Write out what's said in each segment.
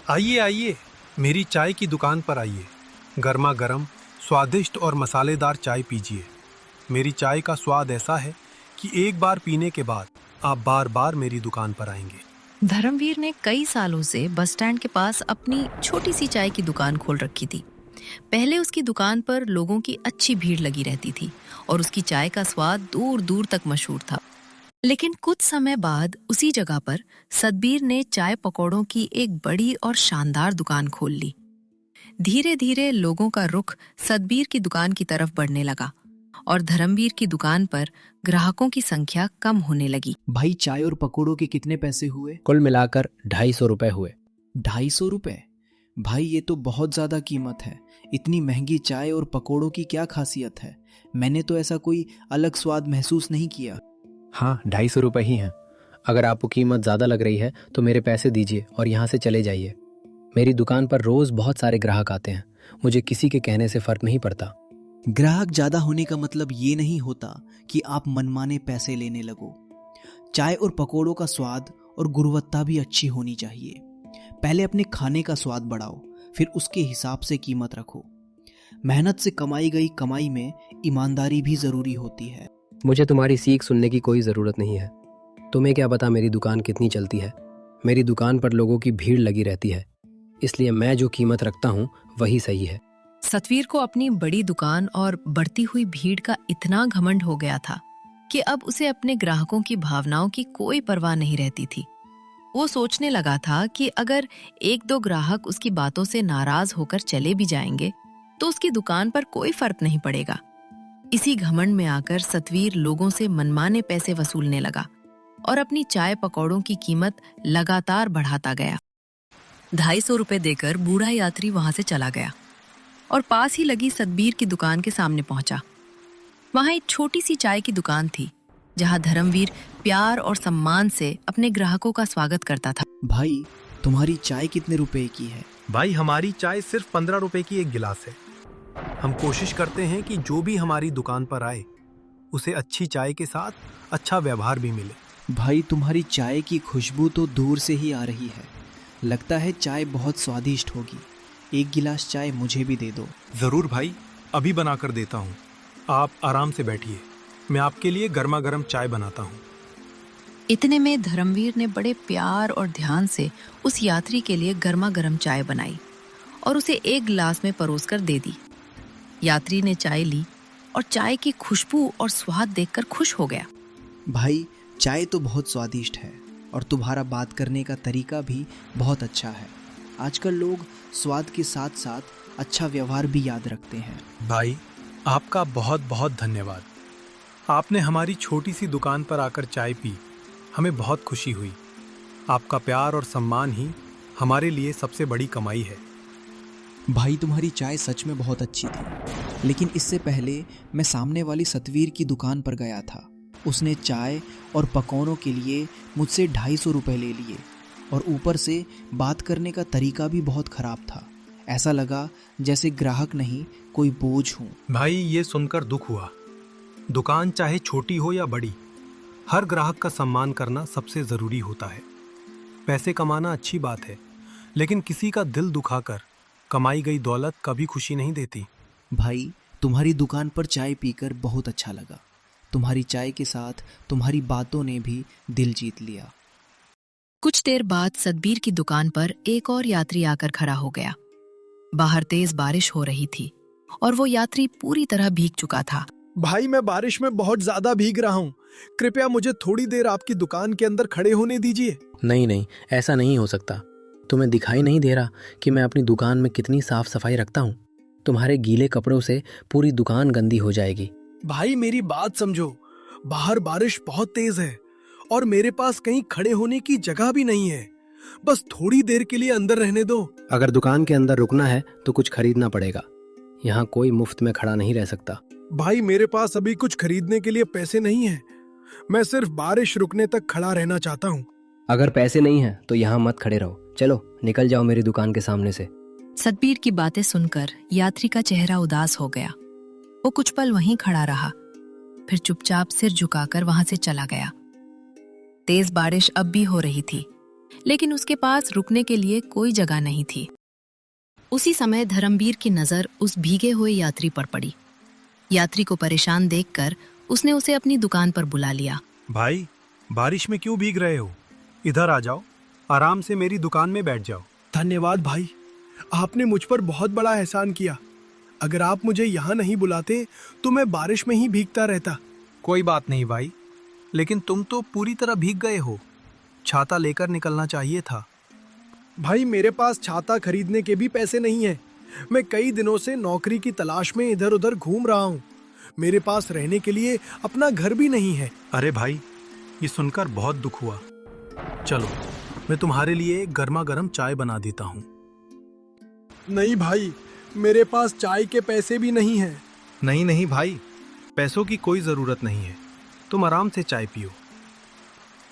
आइए आइए, मेरी चाय की दुकान पर आइए। गर्मा गर्म, स्वादिष्ट और मसालेदार चाय पीजिए। मेरी चाय का स्वाद ऐसा है कि एक बार पीने के बाद आप बार बार मेरी दुकान पर आएंगे। धर्मवीर ने कई सालों से बस स्टैंड के पास अपनी छोटी सी चाय की दुकान खोल रखी थी। पहले उसकी दुकान पर लोगों की अच्छी भीड़ लगी रहती थी और उसकी चाय का स्वाद दूर दूर तक मशहूर था। लेकिन कुछ समय बाद उसी जगह पर सतबीर ने चाय पकौड़ों की एक बड़ी और शानदार दुकान खोल ली। धीरे धीरे लोगों का रुख सतबीर की दुकान की तरफ बढ़ने लगा और धर्मवीर की दुकान पर ग्राहकों की संख्या कम होने लगी। भाई चाय और पकौड़ों के कितने पैसे हुए? कुल मिलाकर 250 रुपये हुए। 250 रुपये? भाई ये तो बहुत ज़्यादा कीमत है। इतनी महंगी चाय और पकौड़ों की क्या खासियत है? मैंने तो ऐसा कोई अलग स्वाद महसूस नहीं किया। हाँ, 250 रुपये ही हैं। अगर आपको कीमत ज़्यादा लग रही है तो मेरे पैसे दीजिए और यहाँ से चले जाइए। मेरी दुकान पर रोज़ बहुत सारे ग्राहक आते हैं, मुझे किसी के कहने से फ़र्क नहीं पड़ता। ग्राहक ज़्यादा होने का मतलब ये नहीं होता कि आप मनमाने पैसे लेने लगो। चाय और पकौड़ों का स्वाद और गुणवत्ता भी अच्छी होनी चाहिए। पहले अपने खाने का स्वाद बढ़ाओ, फिर उसके हिसाब से कीमत रखो। मेहनत से कमाई गई कमाई में ईमानदारी भी ज़रूरी होती है। मुझे तुम्हारी सीख सुनने की कोई ज़रूरत नहीं है। तुम्हें क्या पता मेरी दुकान कितनी चलती है। मेरी दुकान पर लोगों की भीड़ लगी रहती है, इसलिए मैं जो कीमत रखता हूँ वही सही है। सतवीर को अपनी बड़ी दुकान और बढ़ती हुई भीड़ का इतना घमंड हो गया था कि अब उसे अपने ग्राहकों की भावनाओं की कोई परवाह नहीं रहती थी। वो सोचने लगा था कि अगर एक दो ग्राहक उसकी बातों से नाराज होकर चले भी जाएंगे तो उसकी दुकान पर कोई फर्क नहीं पड़ेगा। इसी घमंड में आकर सतवीर लोगों से मनमाने पैसे वसूलने लगा और अपनी चाय पकौड़ों की कीमत लगातार बढ़ाता गया। 250 रुपए देकर बूढ़ा यात्री वहां से चला गया और पास ही लगी सतबीर की दुकान के सामने पहुंचा। वहां एक छोटी सी चाय की दुकान थी जहां धर्मवीर प्यार और सम्मान से अपने ग्राहकों का स्वागत करता था। भाई तुम्हारी चाय कितने रुपए की है? भाई हमारी चाय सिर्फ 15 रुपए की एक गिलास है। हम कोशिश करते हैं कि जो भी हमारी दुकान पर आए उसे अच्छी चाय के साथ अच्छा व्यवहार भी मिले। भाई तुम्हारी चाय की खुशबू तो दूर से ही आ रही है। लगता है चाय बहुत स्वादिष्ट होगी। एक गिलास चाय मुझे भी दे दो। ज़रूर भाई, अभी बनाकर देता हूँ। आप आराम से बैठिए, मैं आपके लिए गर्मा गर्म चाय बनाता हूँ। इतने में धर्मवीर ने बड़े प्यार और ध्यान से उस यात्री के लिए गर्मा गर्म चाय बनाई और उसे एक गिलास में परोसकर दे दी। यात्री ने चाय ली और चाय की खुशबू और स्वाद देखकर खुश हो गया। भाई चाय तो बहुत स्वादिष्ट है और तुम्हारा बात करने का तरीका भी बहुत अच्छा है। आजकल लोग स्वाद के साथ साथ अच्छा व्यवहार भी याद रखते हैं। भाई आपका बहुत बहुत धन्यवाद। आपने हमारी छोटी सी दुकान पर आकर चाय पी, हमें बहुत खुशी हुई। आपका प्यार और सम्मान ही हमारे लिए सबसे बड़ी कमाई है। भाई तुम्हारी चाय सच में बहुत अच्छी थी, लेकिन इससे पहले मैं सामने वाली सतवीर की दुकान पर गया था। उसने चाय और पकौड़ों के लिए मुझसे 250 रुपये ले लिए और ऊपर से बात करने का तरीका भी बहुत ख़राब था। ऐसा लगा जैसे ग्राहक नहीं कोई बोझ हूँ। भाई ये सुनकर दुख हुआ। दुकान चाहे छोटी हो या बड़ी, हर ग्राहक का सम्मान करना सबसे ज़रूरी होता है। पैसे कमाना अच्छी बात है, लेकिन किसी का दिल दुखाकर कमाई गई दौलत कभी खुशी नहीं देती। भाई तुम्हारी दुकान पर चाय पीकर बहुत अच्छा लगा। तुम्हारी चाय के साथ तुम्हारी बातों ने भी दिल जीत लिया। कुछ देर बाद सतबीर की दुकान पर एक और यात्री आकर खड़ा हो गया। बाहर तेज बारिश हो रही थी और वो यात्री पूरी तरह भीग चुका था। भाई मैं बारिश में बहुत ज़्यादा भीग रहा हूँ, कृपया मुझे थोड़ी देर आपकी दुकान के अंदर खड़े होने दीजिए। नहीं नहीं, ऐसा नहीं हो सकता। तुम्हें दिखाई नहीं दे रहा कि मैं अपनी दुकान में कितनी साफ सफाई रखता हूँ? तुम्हारे गीले कपड़ों से पूरी दुकान गंदी हो जाएगी। भाई मेरी बात समझो, बाहर बारिश बहुत तेज है और मेरे पास कहीं खड़े होने की जगह भी नहीं है। बस थोड़ी देर के लिए अंदर रहने दो। अगर दुकान के अंदर रुकना है तो कुछ खरीदना पड़ेगा। यहाँ कोई मुफ्त में खड़ा नहीं रह सकता। भाई मेरे पास अभी कुछ खरीदने के लिए पैसे नहीं है। मैं सिर्फ बारिश रुकने तक खड़ा रहना चाहता हूँ। अगर पैसे नहीं हैं तो यहाँ मत खड़े रहो, चलो निकल जाओ मेरी दुकान के सामने से। सतबीर की बातें सुनकर यात्री का चेहरा उदास हो गया। वो कुछ पल वहीं खड़ा रहा, फिर चुपचाप सिर झुकाकर वहां से चला गया। तेज बारिश अब भी हो रही थी, लेकिन उसके पास रुकने के लिए कोई जगह नहीं थी। उसी समय धर्मवीर की नजर उस भीगे हुए यात्री पर पड़ी। यात्री को परेशान देखकर उसने उसे अपनी दुकान पर बुला लिया। भाई, बारिश में क्यों भीग रहे हो? इधर आ जाओ, आराम से मेरी दुकान में बैठ जाओ। धन्यवाद भाई, आपने मुझ पर बहुत बड़ा एहसान किया। अगर आप मुझे यहाँ नहीं बुलाते तो मैं बारिश में ही भीगता रहता। कोई बात नहीं भाई, लेकिन तुम तो पूरी तरह भीग गए हो। छाता लेकर निकलना चाहिए था। भाई, मेरे पास छाता खरीदने के भी पैसे नहीं हैं। मैं कई दिनों से नौकरी की तलाश में इधर उधर घूम रहा हूँ। मेरे पास रहने के लिए अपना घर भी नहीं है। अरे भाई, ये सुनकर बहुत दुख हुआ। चलो, मैं तुम्हारे लिए गर्मा गर्म चाय बना देता हूँ। नहीं भाई, मेरे पास चाय के पैसे भी नहीं हैं। नहीं नहीं भाई, पैसों की कोई जरूरत नहीं है। तुम आराम से चाय पियो।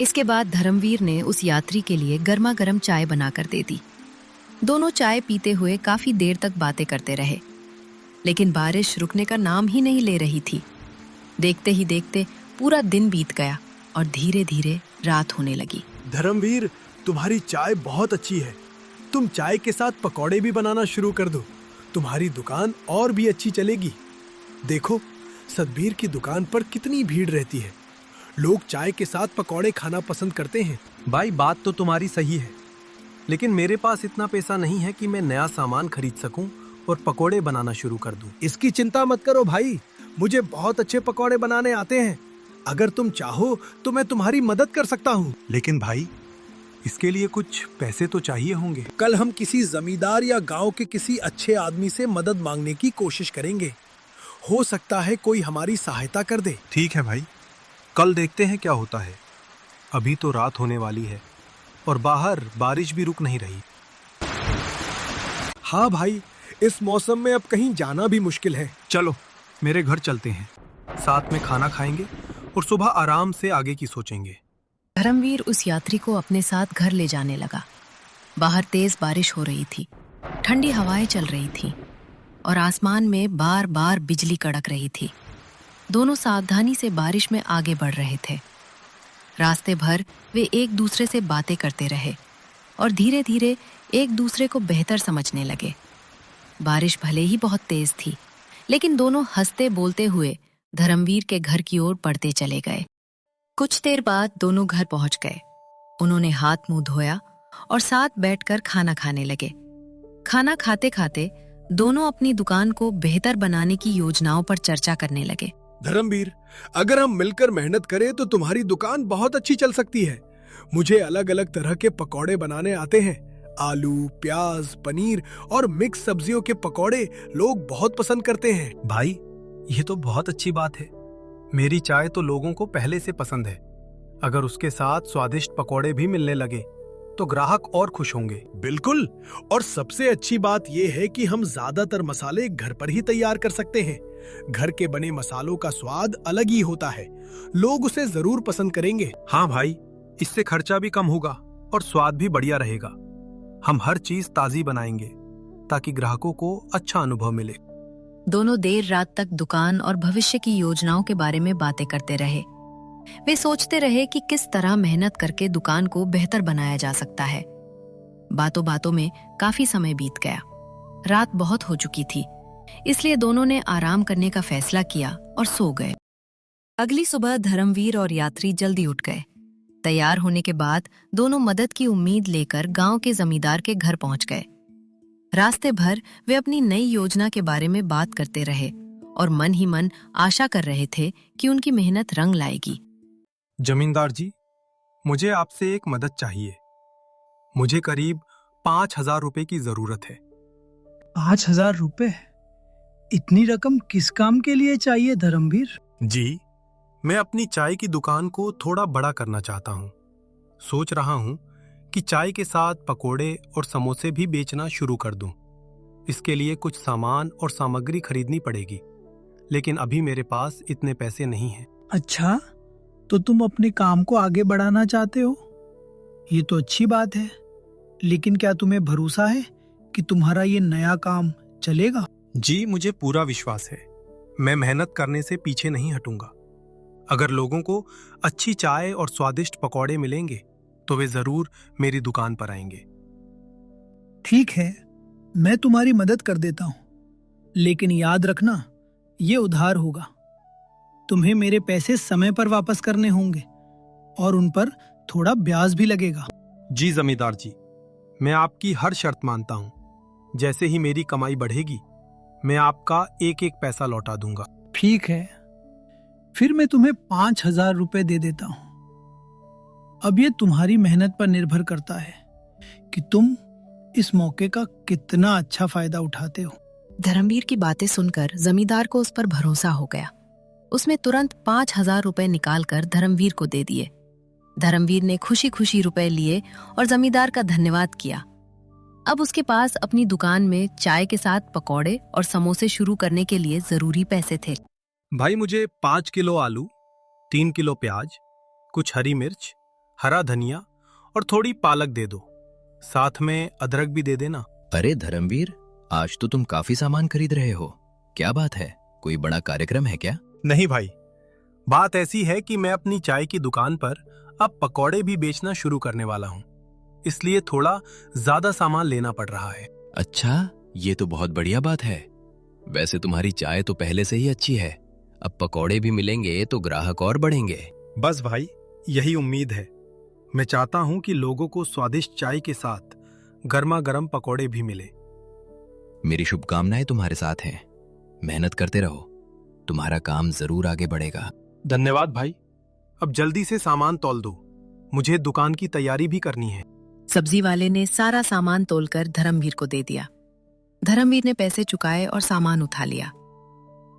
इसके बाद धर्मवीर ने उस यात्री के लिए गर्मा गर्म चाय बनाकर दे दी। दोनों चाय पीते हुए काफी देर तक बातें करते रहे, लेकिन बारिश रुकने का नाम ही नहीं ले रही थी। देखते ही देखते पूरा दिन बीत गया और धीरे धीरे रात होने लगी। धर्मवीर, तुम्हारी चाय बहुत अच्छी है। तुम चाय के साथ पकौड़े भी बनाना शुरू कर दो। तुम्हारी दुकान और भी अच्छी चलेगी। देखो, सतबीर की दुकान पर कितनी भीड़ रहती है। लोग चाय के साथ पकौड़े खाना पसंद करते हैं। भाई, बात तो तुम्हारी सही है, लेकिन मेरे पास इतना पैसा नहीं है कि मैं नया सामान खरीद सकूं और पकोड़े बनाना शुरू कर दूं। इसकी चिंता मत करो भाई, मुझे बहुत अच्छे पकौड़े बनाने आते हैं। अगर तुम चाहो तो मैं तुम्हारी मदद कर सकता हूँ। लेकिन भाई, इसके लिए कुछ पैसे तो चाहिए होंगे। कल हम किसी जमींदार या गांव के किसी अच्छे आदमी से मदद मांगने की कोशिश करेंगे। हो सकता है कोई हमारी सहायता कर दे। ठीक है भाई, कल देखते हैं क्या होता है। अभी तो रात होने वाली है और बाहर बारिश भी रुक नहीं रही। हाँ भाई, इस मौसम में अब कहीं जाना भी मुश्किल है। चलो, मेरे घर चलते हैं। साथ में खाना खाएंगे और सुबह आराम से आगे की सोचेंगे। धर्मवीर उस यात्री को अपने साथ घर ले जाने लगा। बाहर तेज बारिश हो रही थी, ठंडी हवाएं चल रही थीं और आसमान में बार बार बिजली कड़क रही थी। दोनों सावधानी से बारिश में आगे बढ़ रहे थे। रास्ते भर वे एक दूसरे से बातें करते रहे और धीरे धीरे एक दूसरे को बेहतर समझने लगे। बारिश भले ही बहुत तेज थी, लेकिन दोनों हंसते बोलते हुए धर्मवीर के घर की ओर बढ़ते चले गए। कुछ देर बाद दोनों घर पहुंच गए। उन्होंने हाथ मुंह धोया और साथ बैठकर खाना खाने लगे। खाना खाते खाते दोनों अपनी दुकान को बेहतर बनाने की योजनाओं पर चर्चा करने लगे। धर्मवीर, अगर हम मिलकर मेहनत करें तो तुम्हारी दुकान बहुत अच्छी चल सकती है। मुझे अलग अलग तरह के पकौड़े बनाने आते हैं। आलू, प्याज, पनीर और मिक्स सब्जियों के पकौड़े लोग बहुत पसंद करते हैं। भाई, ये तो बहुत अच्छी बात है। मेरी चाय तो लोगों को पहले से पसंद है। अगर उसके साथ स्वादिष्ट पकौड़े भी मिलने लगे तो ग्राहक और खुश होंगे। बिल्कुल, और सबसे अच्छी बात यह है कि हम ज्यादातर मसाले घर पर ही तैयार कर सकते हैं। घर के बने मसालों का स्वाद अलग ही होता है। लोग उसे जरूर पसंद करेंगे। हाँ भाई, इससे खर्चा भी कम होगा और स्वाद भी बढ़िया रहेगा। हम हर चीज ताजी बनाएंगे ताकि ग्राहकों को अच्छा अनुभव मिले। दोनों देर रात तक दुकान और भविष्य की योजनाओं के बारे में बातें करते रहे। वे सोचते रहे कि किस तरह मेहनत करके दुकान को बेहतर बनाया जा सकता है। बातों बातों में काफी समय बीत गया। रात बहुत हो चुकी थी, इसलिए दोनों ने आराम करने का फैसला किया और सो गए। अगली सुबह धर्मवीर और यात्री जल्दी उठ गए। तैयार होने के बाद दोनों मदद की उम्मीद लेकर गांव के जमींदार के घर पहुंच गए। रास्ते भर वे अपनी नई योजना के बारे में बात करते रहे और मन ही मन आशा कर रहे थे कि उनकी मेहनत रंग लाएगी। जमींदार जी, मुझे आपसे एक मदद चाहिए। मुझे करीब 5,000 रुपए की जरूरत है। 5,000 रुपए? इतनी रकम किस काम के लिए चाहिए धर्मवीर? जी, मैं अपनी चाय की दुकान को थोड़ा बड़ा करना चाहता हूँ। सोच रहा हूँ कि चाय के साथ पकोड़े और समोसे भी बेचना शुरू कर दूं। इसके लिए कुछ सामान और सामग्री खरीदनी पड़ेगी, लेकिन अभी मेरे पास इतने पैसे नहीं हैं। अच्छा, तो तुम अपने काम को आगे बढ़ाना चाहते हो? ये तो अच्छी बात है, लेकिन क्या तुम्हें भरोसा है कि तुम्हारा ये नया काम चलेगा? जी, मुझे पूरा विश्वास है। मैं मेहनत करने से पीछे नहीं हटूंगा। अगर लोगों को अच्छी चाय और स्वादिष्ट पकौड़े मिलेंगे तो वे जरूर मेरी दुकान पर आएंगे। ठीक है, मैं तुम्हारी मदद कर देता हूँ, लेकिन याद रखना ये उधार होगा। तुम्हें मेरे पैसे समय पर वापस करने होंगे और उन पर थोड़ा ब्याज भी लगेगा। जी जमींदार जी, मैं आपकी हर शर्त मानता हूँ। जैसे ही मेरी कमाई बढ़ेगी मैं आपका एक एक पैसा लौटा दूंगा। ठीक है, फिर मैं तुम्हें 5,000 रुपए दे देता हूँ। अब ये तुम्हारी मेहनत पर निर्भर करता है कि तुम इस मौके का कितना अच्छा फायदा उठाते हो। धर्मवीर की बातें सुनकर जमींदार को उस पर भरोसा हो गया। उसने तुरंत 5,000 रुपए निकालकर धर्मवीर को दे दिए। धर्मवीर ने खुशी खुशी रुपए लिए और जमींदार का धन्यवाद किया। अब उसके पास अपनी दुकान में चाय के साथ पकौड़े और समोसे शुरू करने के लिए जरूरी पैसे थे। भाई मुझे 5 किलो आलू, 3 किलो प्याज, कुछ हरी मिर्च, हरा धनिया और थोड़ी पालक दे दो। साथ में अदरक भी दे देना। अरे धर्मवीर, आज तो तुम काफी सामान खरीद रहे हो। क्या बात है, कोई बड़ा कार्यक्रम है क्या? नहीं भाई, बात ऐसी है कि मैं अपनी चाय की दुकान पर अब पकौड़े भी बेचना शुरू करने वाला हूँ, इसलिए थोड़ा ज्यादा सामान लेना पड़ रहा है। अच्छा, ये तो बहुत बढ़िया बात है। वैसे तुम्हारी चाय तो पहले से ही अच्छी है, अब पकौड़े भी मिलेंगे तो ग्राहक और बढ़ेंगे। बस भाई, यही उम्मीद है। मैं चाहता हूँ कि लोगों को स्वादिष्ट चाय के साथ गर्मा गर्म पकौड़े भी मिले। मेरी शुभकामनाएं तुम्हारे साथ हैं। मेहनत करते रहो, तुम्हारा काम जरूर आगे बढ़ेगा। धन्यवाद भाई। अब जल्दी से सामान तौल दो, मुझे दुकान की तैयारी भी करनी है। सब्जी वाले ने सारा सामान तोलकर धर्मवीर को दे दिया। धर्मवीर ने पैसे चुकाए और सामान उठा लिया।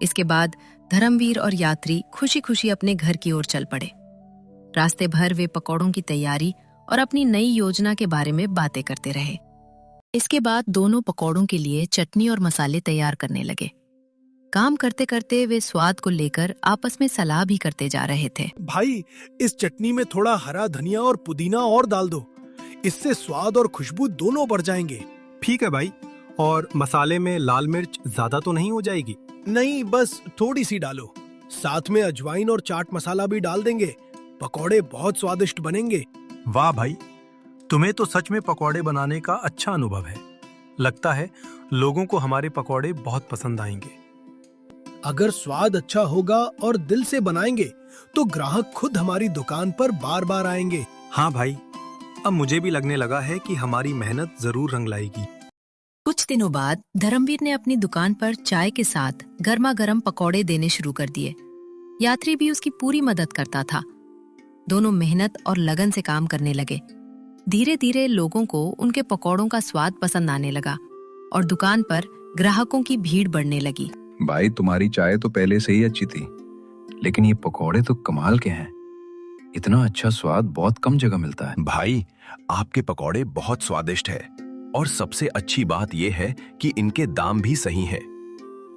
इसके बाद धर्मवीर और यात्री खुशी खुशी अपने घर की ओर चल पड़े। रास्ते भर वे पकौड़ों की तैयारी और अपनी नई योजना के बारे में बातें करते रहे। इसके बाद दोनों पकौड़ों के लिए चटनी और मसाले तैयार करने लगे। काम करते करते वे स्वाद को लेकर आपस में सलाह भी करते जा रहे थे। भाई, इस चटनी में थोड़ा हरा धनिया और पुदीना और डाल दो, इससे स्वाद और खुशबू दोनों बढ़ जाएंगे। ठीक है भाई, और मसाले में लाल मिर्च ज्यादा तो नहीं हो जाएगी? नहीं, बस थोड़ी सी डालो। साथ में अजवाइन और चाट मसाला भी डाल देंगे, पकौड़े बहुत स्वादिष्ट बनेंगे। वाह भाई, तुम्हें तो सच में पकौड़े बनाने का अच्छा अनुभव है। लगता है लोगों को हमारे पकौड़े बहुत पसंद आएंगे। अगर स्वाद अच्छा होगा और दिल से बनाएंगे तो ग्राहक खुद हमारी दुकान पर बार बार आएंगे। हाँ भाई, अब मुझे भी लगने लगा है कि हमारी मेहनत जरूर रंग लाएगी। कुछ दिनों बाद धर्मवीर ने अपनी दुकान पर चाय के साथ गर्मा गर्म पकौड़े देने शुरू कर दिए। यात्री भी उसकी पूरी मदद करता था। दोनों मेहनत और लगन से काम करने लगे। धीरे धीरे लोगों को उनके पकौड़ों का स्वाद पसंद आने लगा और दुकान पर ग्राहकों की भीड़ बढ़ने लगी। भाई, तुम्हारी चाय तो पहले से ही अच्छी थी, लेकिन ये पकौड़े तो कमाल के हैं। इतना अच्छा स्वाद बहुत कम जगह मिलता है। भाई, आपके पकौड़े बहुत स्वादिष्ट है और सबसे अच्छी बात यह है कि इनके दाम भी सही हैं।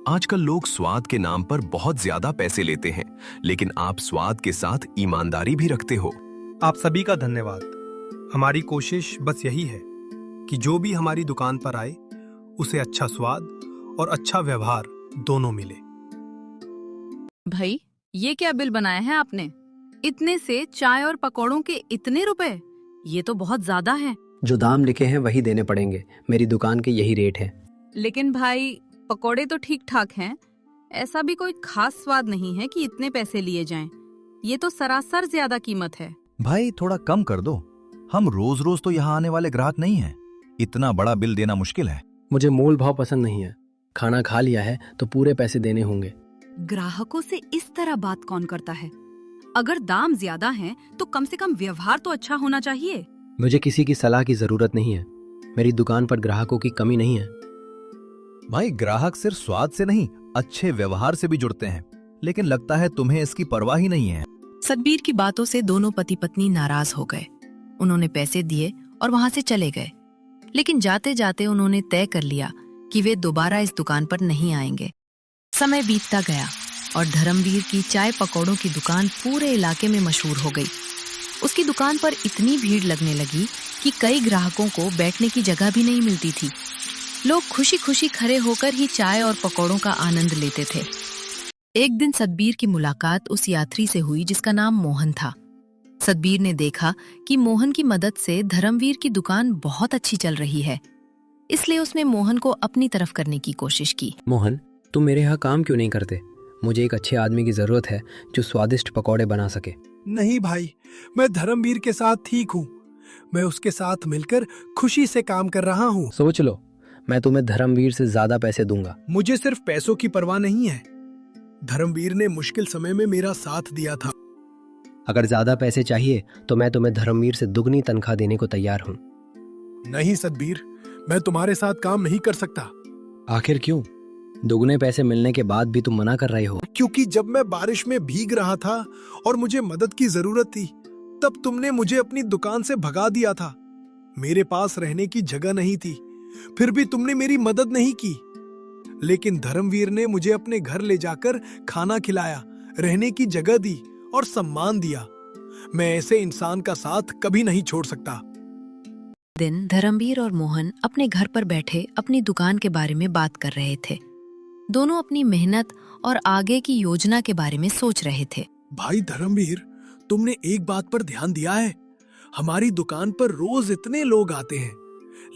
आजकल लोग स्वाद के नाम पर बहुत ज्यादा पैसे लेते हैं, लेकिन आप स्वाद के साथ ईमानदारी भी रखते हो। आप सभी का धन्यवाद। हमारी कोशिश बस यही है कि जो भी हमारी दुकान पर आए उसे अच्छा स्वाद और अच्छा व्यवहार दोनों मिले। भाई, ये क्या बिल बनाया है आपने? इतने से चाय और पकौड़ों के इतने रुपए? ये तो बहुत ज्यादा है। जो दाम लिखे हैं वही देने पड़ेंगे, मेरी दुकान के यही रेट है। लेकिन भाई, पकौड़े तो ठीक ठाक हैं, ऐसा भी कोई खास स्वाद नहीं है कि इतने पैसे लिए जाएं। ये तो सरासर ज्यादा कीमत है। भाई, थोड़ा कम कर दो। हम रोज रोज तो यहाँ आने वाले ग्राहक नहीं हैं। इतना बड़ा बिल देना मुश्किल है। मुझे मोल भाव पसंद नहीं है। खाना खा लिया है तो पूरे पैसे देने होंगे। ग्राहकों से इस तरह बात कौन करता है? अगर दाम ज्यादा हैं तो कम से कम व्यवहार तो अच्छा होना चाहिए। मुझे किसी की सलाह की जरूरत नहीं है। मेरी दुकान पर ग्राहकों की कमी नहीं है। भाई, ग्राहक सिर्फ स्वाद से नहीं, अच्छे व्यवहार से भी जुड़ते हैं, लेकिन लगता है तुम्हें इसकी परवाह ही नहीं है। सतबीर की बातों से दोनों पति पत्नी नाराज हो गए। उन्होंने पैसे दिए और वहां से चले गए। लेकिन जाते जाते उन्होंने तय कर लिया कि वे दोबारा इस दुकान पर नहीं आएंगे। समय बीतता गया और धर्मवीर की चाय पकौड़ों की दुकान पूरे इलाके में मशहूर हो गई। उसकी दुकान पर इतनी भीड़ लगने लगी कि कई ग्राहकों को बैठने की जगह भी नहीं मिलती थी। लोग खुशी खुशी खड़े होकर ही चाय और पकौड़ों का आनंद लेते थे। एक दिन सतबीर की मुलाकात उस यात्री से हुई जिसका नाम मोहन था। सतबीर ने देखा कि मोहन की मदद से धर्मवीर की दुकान बहुत अच्छी चल रही है, इसलिए उसने मोहन को अपनी तरफ करने की कोशिश की। मोहन, तुम मेरे यहाँ काम क्यों नहीं करते? मुझे एक अच्छे आदमी की जरूरत है जो स्वादिष्ट पकौड़े बना सके। नहीं भाई, मैं धर्मवीर के साथ ठीक हूँ। मैं उसके साथ मिलकर खुशी से काम कर रहा हूँ। सोच लो, मैं तुम्हें धर्मवीर से ज्यादा पैसे दूंगा। मुझे सिर्फ पैसों की परवाह नहीं है। धर्मवीर ने मुश्किल समय में मेरा साथ दिया था। अगर ज्यादा पैसे चाहिए तो मैं तुम्हें धर्मवीर से दुगनी तनख्वाह देने को तैयार हूँ। नहीं सतबीर, मैं तुम्हारे साथ काम नहीं कर सकता। आखिर क्यों? दुगने पैसे मिलने के बाद भी तुम मना कर रहे हो। क्योंकि जब मैं बारिश में भीग रहा था और मुझे मदद की जरूरत थी, तब तुमने मुझे अपनी दुकान से भगा दिया था। मेरे पास रहने की जगह नहीं थी, फिर भी तुमने मेरी मदद नहीं की। लेकिन धर्मवीर ने मुझे अपने घर ले जाकर खाना खिलाया, रहने की जगह दी और सम्मान दिया। मैं ऐसे इंसान का साथ कभी नहीं छोड़ सकता। दिन धर्मवीर और मोहन अपने घर पर बैठे अपनी दुकान के बारे में बात कर रहे थे। दोनों अपनी मेहनत और आगे की योजना के बारे में सोच रहे थे। भाई धर्मवीर, तुमने एक बात पर ध्यान दिया है? हमारी दुकान पर रोज इतने लोग आते हैं,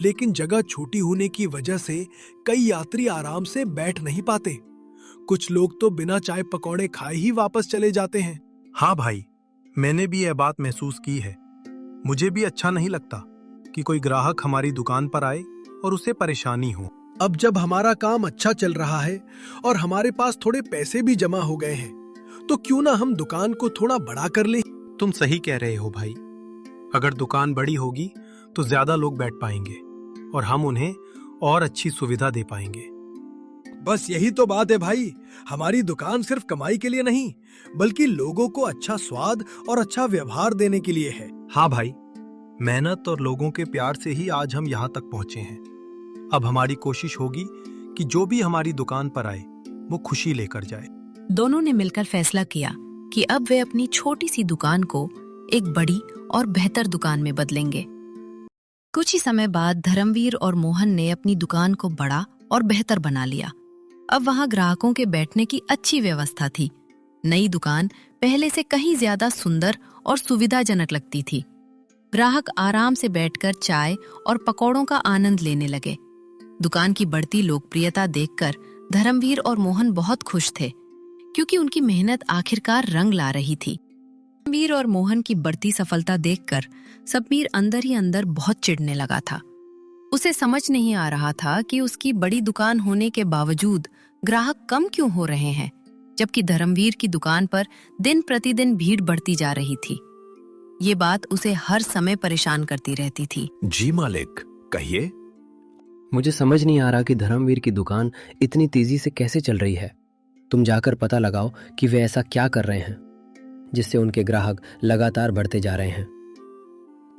लेकिन जगह छोटी होने की वजह से कई यात्री आराम से बैठ नहीं पाते। कुछ लोग तो बिना चाय पकौड़े खाए ही वापस चले जाते हैं। हाँ भाई, मैंने भी यह बात महसूस की है। मुझे भी अच्छा नहीं लगता कि कोई ग्राहक हमारी दुकान पर आए और उसे परेशानी हो। अब जब हमारा काम अच्छा चल रहा है और हमारे पास थोड़े पैसे भी जमा हो गए हैं, तो क्यों ना हम दुकान को थोड़ा बड़ा कर लें? तुम सही कह रहे हो भाई। अगर दुकान बड़ी होगी तो ज्यादा लोग बैठ पाएंगे और हम उन्हें और अच्छी सुविधा दे पाएंगे। बस यही तो बात है भाई। हमारी दुकान सिर्फ कमाई के लिए नहीं, बल्कि लोगों को अच्छा स्वाद और अच्छा व्यवहार देने के लिए है। हाँ भाई, मेहनत और लोगों के प्यार से ही आज हम यहाँ तक पहुँचे हैं। अब हमारी कोशिश होगी कि जो भी हमारी दुकान पर आए वो खुशी लेकर जाए। दोनों ने मिलकर फैसला किया कि अब वे अपनी छोटी सी दुकान को एक बड़ी और बेहतर दुकान में बदलेंगे। कुछ ही समय बाद धर्मवीर और मोहन ने अपनी दुकान को बड़ा और बेहतर बना लिया। अब वहां ग्राहकों के बैठने की अच्छी व्यवस्था थी। नई दुकान पहले से कहीं ज्यादा सुंदर और सुविधाजनक लगती थी। ग्राहक आराम से बैठकर चाय और पकौड़ों का आनंद लेने लगे। दुकान की बढ़ती लोकप्रियता देखकर धर्मवीर और मोहन बहुत खुश थे, क्योंकि उनकी मेहनत आखिरकार रंग ला रही थी। धर्मवीर और मोहन की बढ़ती सफलता देखकर सतबीर अंदर ही अंदर बहुत चिढ़ने लगा था। उसे समझ नहीं आ रहा था कि उसकी बड़ी दुकान होने के बावजूद ग्राहक कम क्यों हो रहे हैं, जबकि धर्मवीर की दुकान पर दिन प्रतिदिन भीड़ बढ़ती जा रही थी। ये बात उसे हर समय परेशान करती रहती थी। जी मालिक, कहिए। मुझे समझ नहीं आ रहा कि धर्मवीर की दुकान इतनी तेजी से कैसे चल रही है। तुम जाकर पता लगाओ कि वे ऐसा क्या कर रहे हैं जिससे उनके ग्राहक लगातार बढ़ते जा रहे हैं।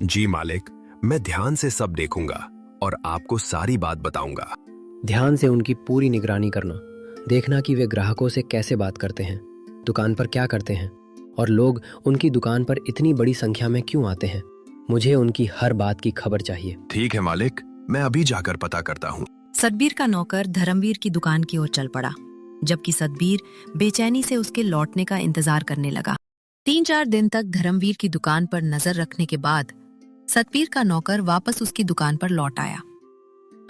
जी मालिक, मैं ध्यान से सब देखूंगा और आपको सारी बात बताऊंगा। ध्यान से उनकी पूरी निगरानी करना, देखना कि वे ग्राहकों से कैसे बात करते हैं, दुकान पर क्या करते हैं और लोग उनकी दुकान पर इतनी बड़ी संख्या में क्यों आते हैं। मुझे उनकी हर बात की खबर चाहिए। ठीक है मालिक, मैं अभी जाकर पता करता हूँ। सतबीर का नौकर धर्मवीर की दुकान की ओर चल पड़ा, जबकि सतबीर बेचैनी से उसके लौटने का इंतजार करने लगा। 3-4 दिन तक धर्मवीर की दुकान पर नजर रखने के बाद सतबीर का नौकर वापस उसकी दुकान पर लौट आया।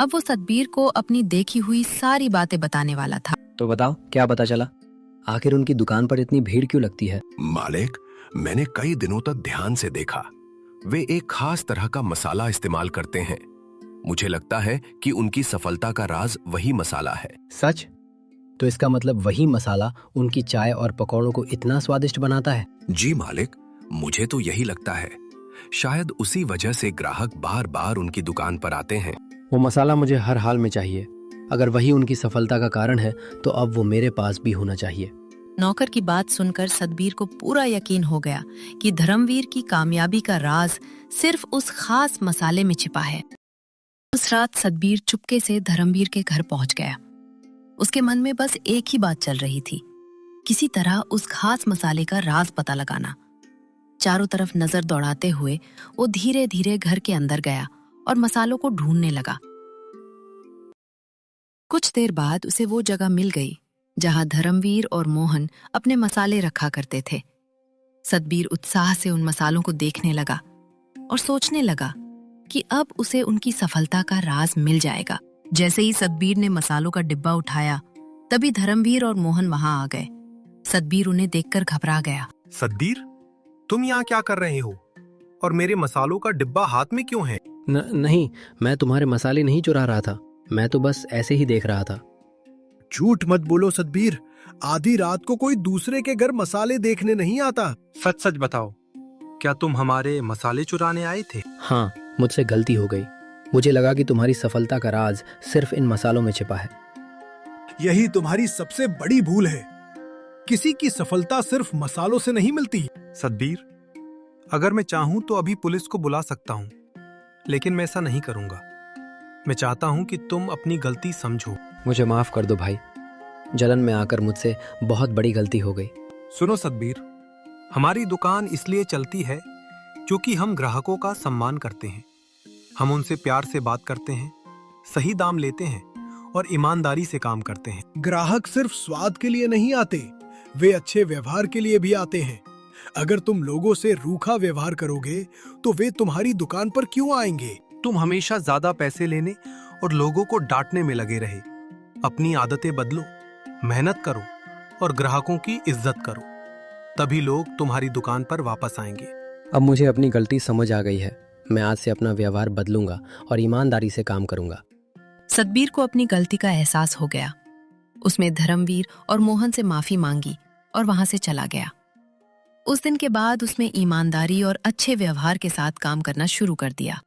अब वो सतबीर को अपनी देखी हुई सारी बातें बताने वाला था। तो बताओ, क्या पता चला? आखिर उनकी दुकान पर इतनी भीड़ क्यों लगती है? मालिक, मैंने कई दिनों तक ध्यान से देखा। वे एक खास तरह का मसाला इस्तेमाल करते हैं। मुझे लगता है कि उनकी सफलता का राज वही मसाला है। सच? तो इसका मतलब वही मसाला उनकी चाय और पकौड़ों को इतना स्वादिष्ट बनाता है? जी मालिक, मुझे तो यही लगता है। शायद उसी वजह से ग्राहक बार बार उनकी दुकान पर आते हैं। वो मसाला मुझे हर हाल में चाहिए। अगर वही उनकी सफलता का कारण है तो अब वो मेरे पास भी होना चाहिए। नौकर की बात सुनकर सतबीर को पूरा यकीन हो गया कि धर्मवीर की कामयाबी का राज सिर्फ उस खास मसाले में छिपा है। उस रात सतबीर चुपके से धर्मवीर के घर पहुंच गया। उसके मन में बस एक ही बात चल रही थी, किसी तरह उस खास मसाले का राज पता लगाना। चारों तरफ नजर दौड़ाते हुए वो धीरे धीरे घर के अंदर गया और मसालों को ढूंढने लगा। कुछ देर बाद उसे वो जगह मिल गई जहां धर्मवीर और मोहन अपने मसाले रखा करते थे। सतबीर उत्साह से उन मसालों को देखने लगा और सोचने लगा कि अब उसे उनकी सफलता का राज मिल जाएगा। जैसे ही सतबीर ने मसालों का डिब्बा उठाया, तभी धर्मवीर और मोहन वहां आ गए। सतबीर उन्हें देखकर घबरा गया। सतबीर, तुम यहाँ क्या कर रहे हो? और मेरे मसालों का डिब्बा हाथ में क्यों है? नहीं, मैं तुम्हारे मसाले नहीं चुरा रहा था, मैं तो बस ऐसे ही देख रहा था। झूठ मत बोलो सतबीर, आधी रात को कोई दूसरे के घर मसाले देखने नहीं आता। सच सच बताओ, क्या तुम हमारे मसाले चुराने आए थे? हाँ, मुझसे गलती हो गई। मुझे लगा कि तुम्हारी सफलता का राज सिर्फ इन मसालों में छिपा है। यही तुम्हारी सबसे बड़ी भूल है। किसी की सफलता सिर्फ मसालों से नहीं मिलती। सतबीर, अगर मैं चाहूं तो अभी पुलिस को बुला सकता हूं, लेकिन मैं ऐसा नहीं करूंगा। मैं चाहता हूं कि तुम अपनी गलती समझो। मुझे माफ कर दो भाई, जलन में आकर मुझसे बहुत बड़ी गलती हो गई। सुनो सतबीर, हमारी दुकान इसलिए चलती है क्योंकि हम ग्राहकों का सम्मान करते हैं। हम उनसे प्यार से बात करते हैं, सही दाम लेते हैं और ईमानदारी से काम करते हैं। ग्राहक सिर्फ स्वाद के लिए नहीं आते, वे अच्छे व्यवहार के लिए भी आते हैं। अगर तुम लोगों से रूखा व्यवहार करोगे तो वे तुम्हारी दुकान पर क्यों आएंगे? तुम हमेशा ज्यादा पैसे लेने और लोगों को डांटने में लगे रहे। अपनी आदतें बदलो, मेहनत करो और ग्राहकों की इज्जत करो, तभी लोग तुम्हारी दुकान पर वापस आएंगे। अब मुझे अपनी गलती समझ आ गई है। मैं आज से अपना व्यवहार बदलूंगा और ईमानदारी से काम करूंगा। सतबीर को अपनी गलती का एहसास हो गया। उसने धर्मवीर और मोहन से माफी मांगी और वहां से चला गया। उस दिन के बाद उसने ईमानदारी और अच्छे व्यवहार के साथ काम करना शुरू कर दिया।